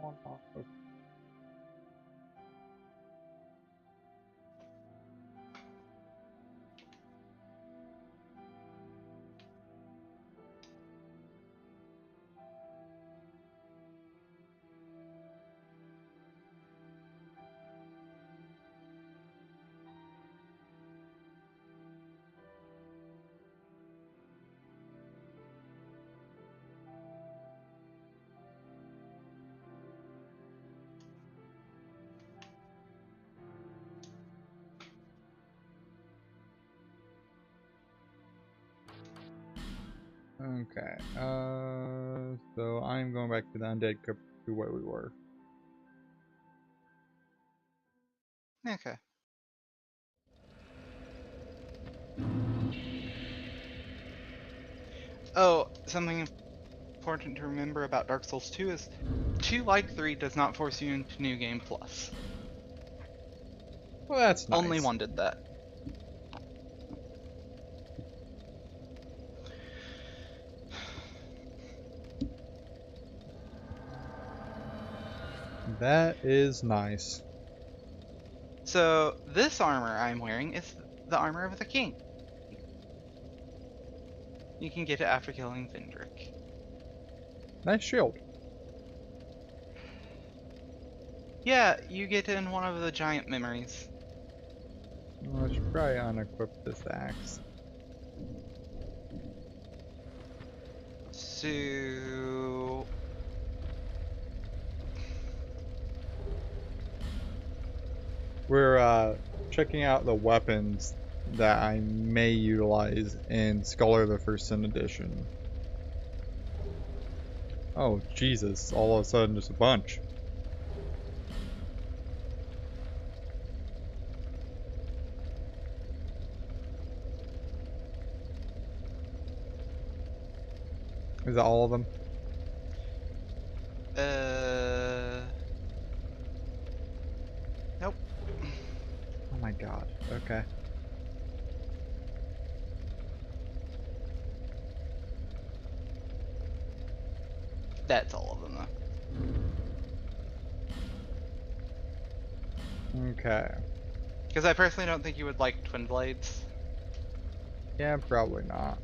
on off. Okay. Okay, so I'm going back to the undead crypt to where we were. Okay. Oh, something important to remember about Dark Souls 2 is 2 like 3 does not force you into New Game Plus. Well, that's nice. Only 1 did that. That is nice. So, this armor I'm wearing is the armor of the king. You can get it after killing Vendrick. Nice shield. Yeah, you get it in one of the giant memories. Well, I should probably unequip this axe. So... We're checking out the weapons that I may utilize in Scholar of the First Sin Edition. Oh, Jesus, all of a sudden just a bunch. Is that all of them? Nope. Oh my god, okay. That's all of them, though. Okay. Because I personally don't think you would like Twin Blades. Yeah, probably not.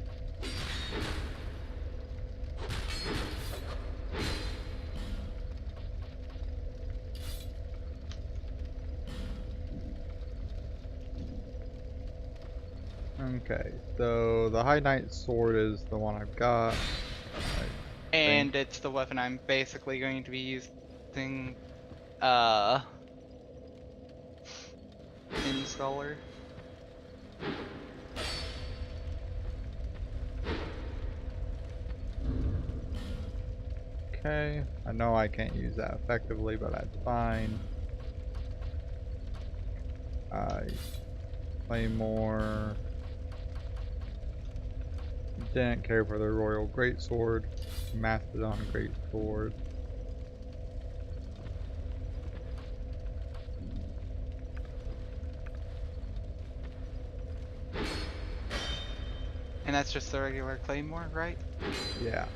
Okay, so the High Knight sword is the one I've got. And it's the weapon I'm basically going to be using, in Scholar. Okay, I know I can't use that effectively, but that's fine. Claymore. Didn't care for the Royal Greatsword. Mastodon Greatsword. And that's just the regular Claymore, right? Yeah.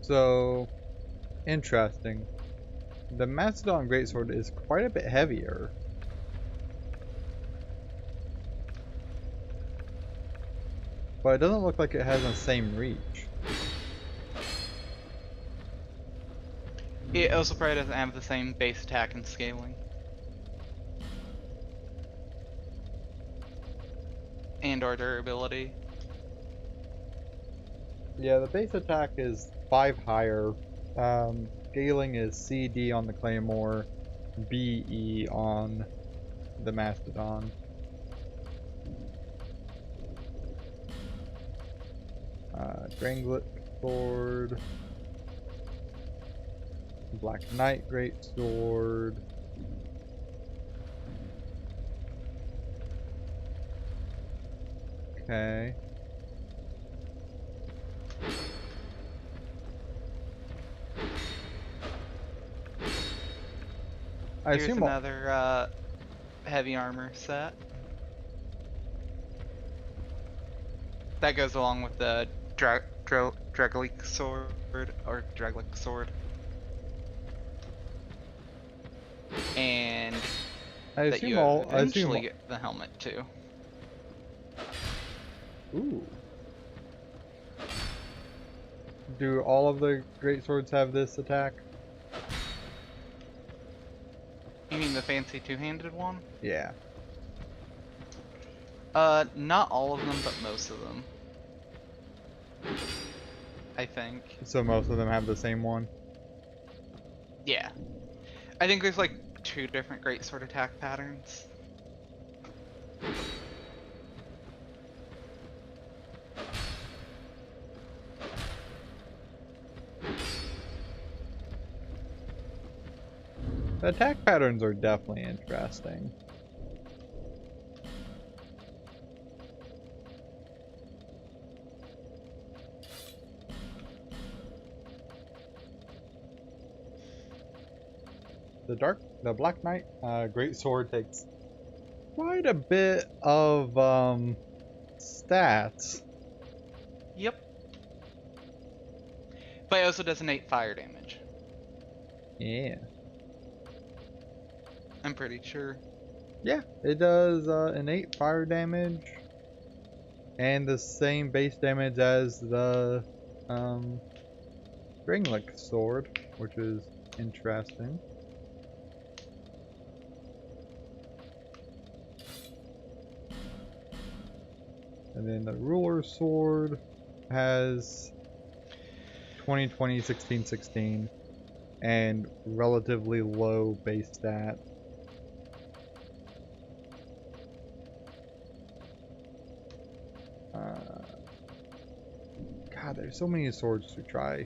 So, interesting. The Mastodon Greatsword is quite a bit heavier. But it doesn't look like it has the same reach. It also probably doesn't have the same base attack and scaling. And or durability. Yeah, the base attack is 5 higher. Scaling is CD on the Claymore, BE on the Mastodon. Dranglet Sword. Black Knight Greatsword. Okay. I Here's assume another heavy armor set. That goes along with the Draglik sword, or Draglik sword. And I that you assume all. I assume. eventually get the helmet too. Ooh. Do all of the great swords have this attack? You mean the fancy two-handed one? Yeah. Not all of them, but most of them. I think. So most of them have the same one? Yeah. I think there's like 2 different great sword attack patterns. The attack patterns are definitely interesting. The Black Knight Great Sword takes quite a bit of stats. Yep. But it also does innate fire damage. Yeah. I'm pretty sure. Yeah, it does innate fire damage and the same base damage as the Ringlick sword, which is interesting. And then the ruler sword has 2020, 16, 16, and relatively low base stat. God, there's so many swords to try.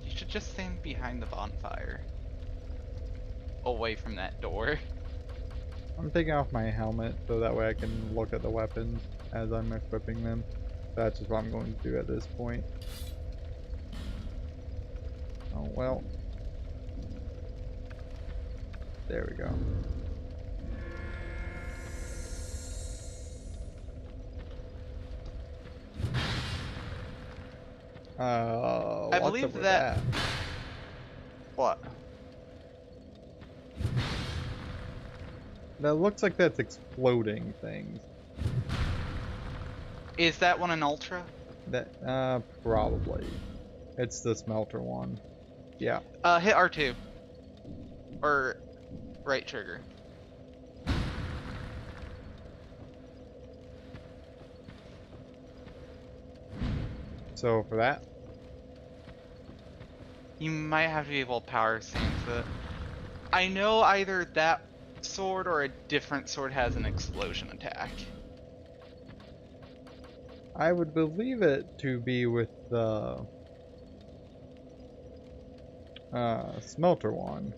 You should just stand behind the bonfire. Away from that door. I'm taking off my helmet so that way I can look at the weapons as I'm equipping them. That's just what I'm going to do at this point. Oh well. There we go. I What's believe up with that. that? What? That looks like that's exploding things. Is that one an ultra? That, probably. It's the smelter one. Yeah. Hit R2. Or right trigger. So for that, You might have to be able to power stance it. I know either that sword or a different sword has an explosion attack. I would believe it to be with the smelter one.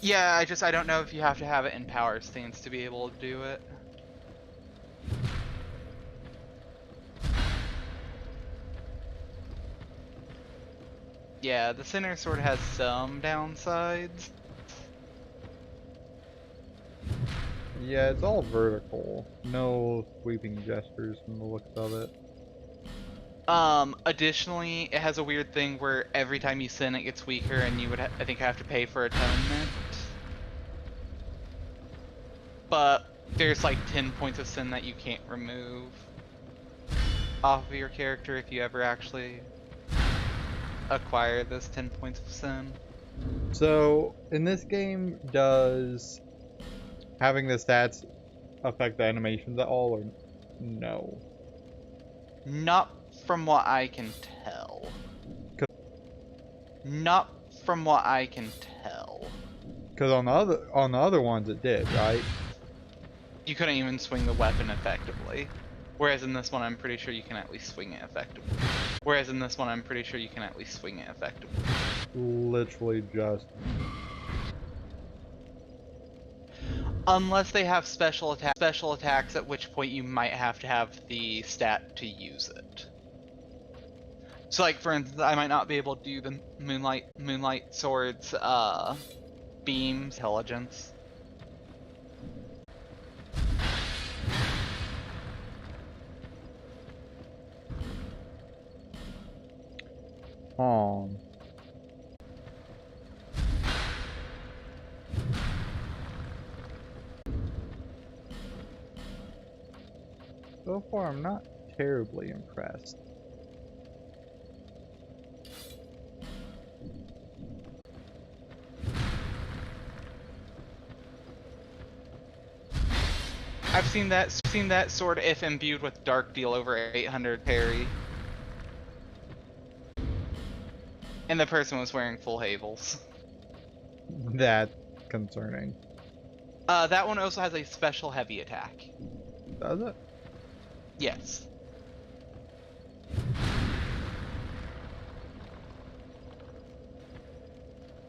Yeah, I don't know if you have to have it in power stance to be able to do it. Yeah, the center sword has some downsides. Yeah, it's all vertical. No sweeping gestures from the looks of it. Additionally, it has a weird thing where every time you sin, it gets weaker, and you would, I think, have to pay for atonement. But there's like 10 points of sin that you can't remove off of your character if you ever actually acquire those 10 points of sin. So, in this game, does having the stats affect the animations at all, or no? Not from what I can tell. Not from what I can tell. Because on the other ones it did, right? You couldn't even swing the weapon effectively. Whereas in this one, I'm pretty sure you can at least swing it effectively. Literally just Unless they have special attacks, at which point you might have to have the stat to use it. So, like, for instance, I might not be able to do the Moonlight Sword's, beams, intelligence. So far, I'm not terribly impressed. I've seen that sword, if imbued with dark, deal over 800 parry. And the person was wearing full Havels. That's concerning. That one also has a special heavy attack. Does it? Yes.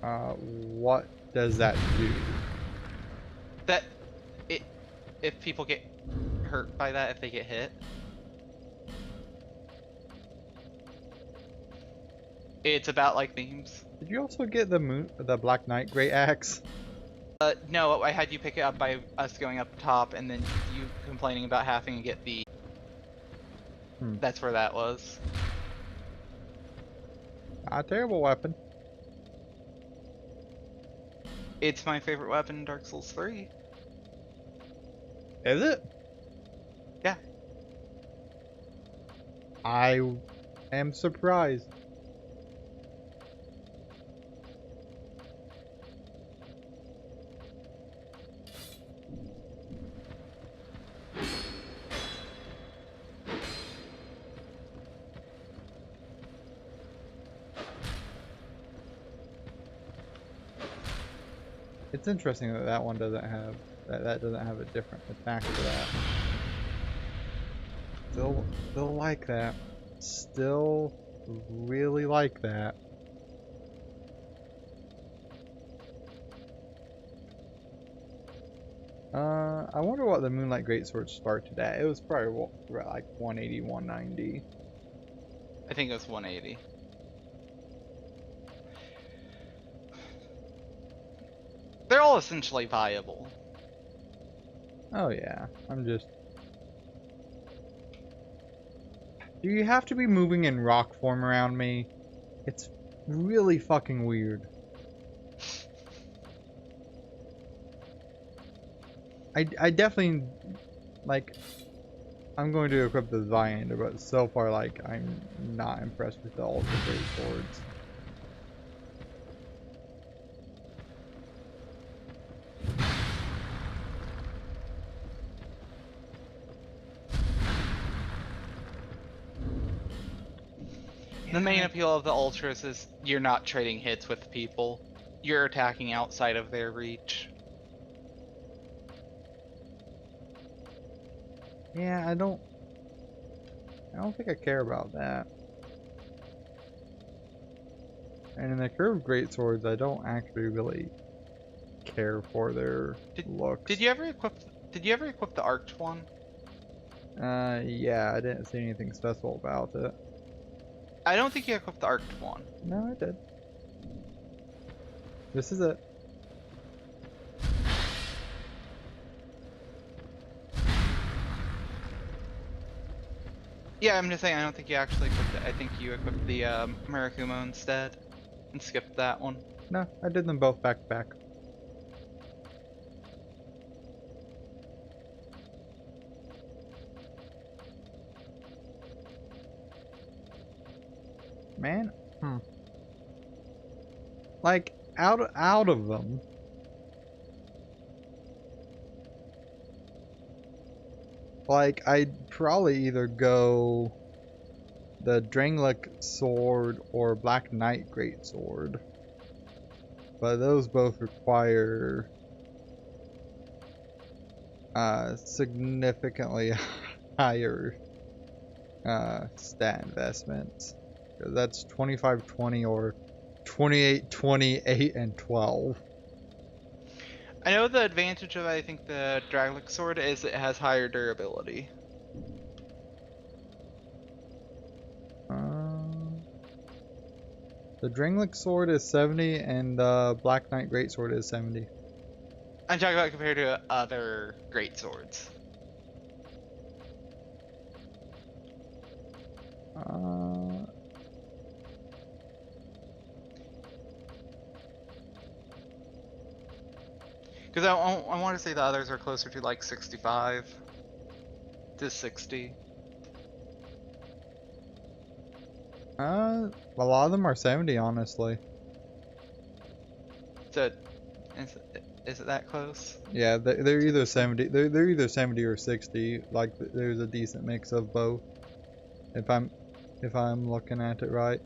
What does that do? If people get hurt by that, if they get hit, it's about like beams. Did you also get the Black Knight Great Axe? No, I had you pick it up by us going up top, and then you complaining about having to get the. That's where that was. Not a terrible weapon. It's my favorite weapon in Dark Souls 3. Is it? Yeah. I am surprised. It's interesting that that one doesn't have that doesn't have a different attack for that. Still like that. Still really like that. I wonder what the Moonlight Greatsword started at. It was probably like 180, 190. I think it was 180. They're all essentially viable. Oh yeah, I'm just... Do you have to be moving in rock form around me? It's really fucking weird. I definitely, like, I'm going to equip the Viander, but so far, like, I'm not impressed with the Ultra Great Swords. The main appeal of the Ultras is you're not trading hits with people. You're attacking outside of their reach. Yeah, I don't think I care about that. And in the curved greatswords, I don't actually really care for their looks. Did you ever equip the arched one? Yeah, I didn't see anything special about it. I don't think you equipped the arched one. No, I did. This is it. Yeah, I'm just saying I don't think you actually equipped it. I think you equipped the Murakumo instead and skipped that one. No, I did them both back to back. Man, like out of them, like I'd probably either go the Drangleic sword or Black Knight Greatsword, but those both require significantly higher stat investments. That's 25-20 or 28-28 and 12. I know the advantage of, I think, the Draglich sword is it has higher durability. The Drangleic sword is 70 and the Black Knight Greatsword is 70. I'm talking about compared to other great swords. Because I want to say the others are closer to like 65 to 60. A lot of them are 70, honestly. So, is it that close? Yeah, they're either 70. They're either 70 or 60. Like there's a decent mix of both. If I'm looking at it right.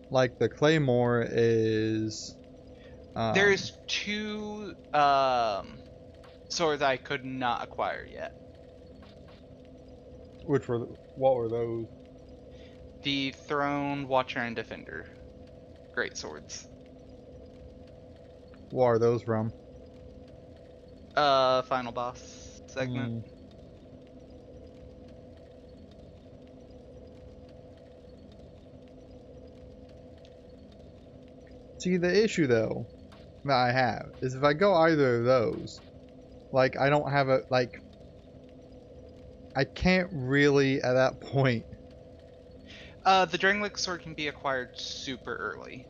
Like the Claymore is There's two swords I could not acquire yet. what were those? The Throne, Watcher, and Defender. Great swords. What are those from? Final boss segment. See, the issue though that I have is if I go either of those, like I don't have a like I can't really at that point. The Drangleic sword can be acquired super early.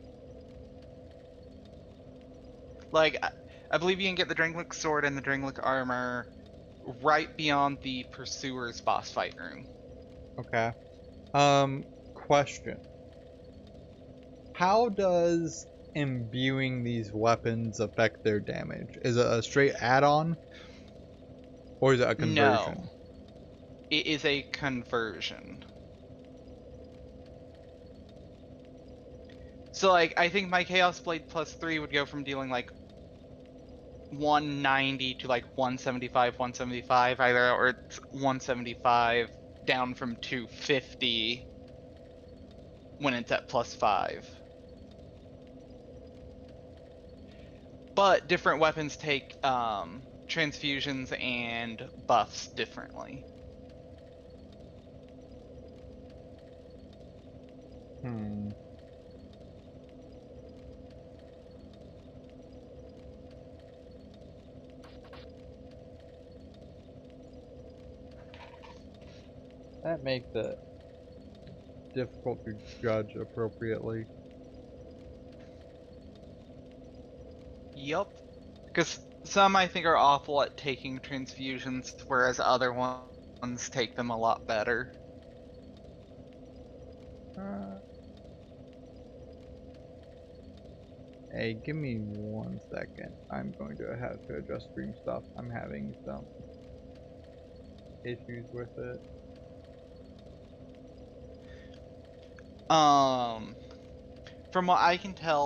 Like, I believe you can get the Drangleic sword and the Drangleic armor right beyond the Pursuer's boss fight room. Okay. Question. How does imbuing these weapons affect their damage? Is it a straight add-on? Or is it a conversion? No. It is a conversion. So, like, I think my Chaos Blade plus 3 would go from dealing, like, 190 to, like, 175, 175, either, or it's 175 down from 250 when it's at plus 5. But different weapons take transfusions and buffs differently. That makes it difficult to judge appropriately. Yup. Because some I think are awful at taking transfusions, whereas other ones take them a lot better. Hey, give me 1 second. I'm going to have to adjust stream stuff. I'm having some issues with it. From what I can tell,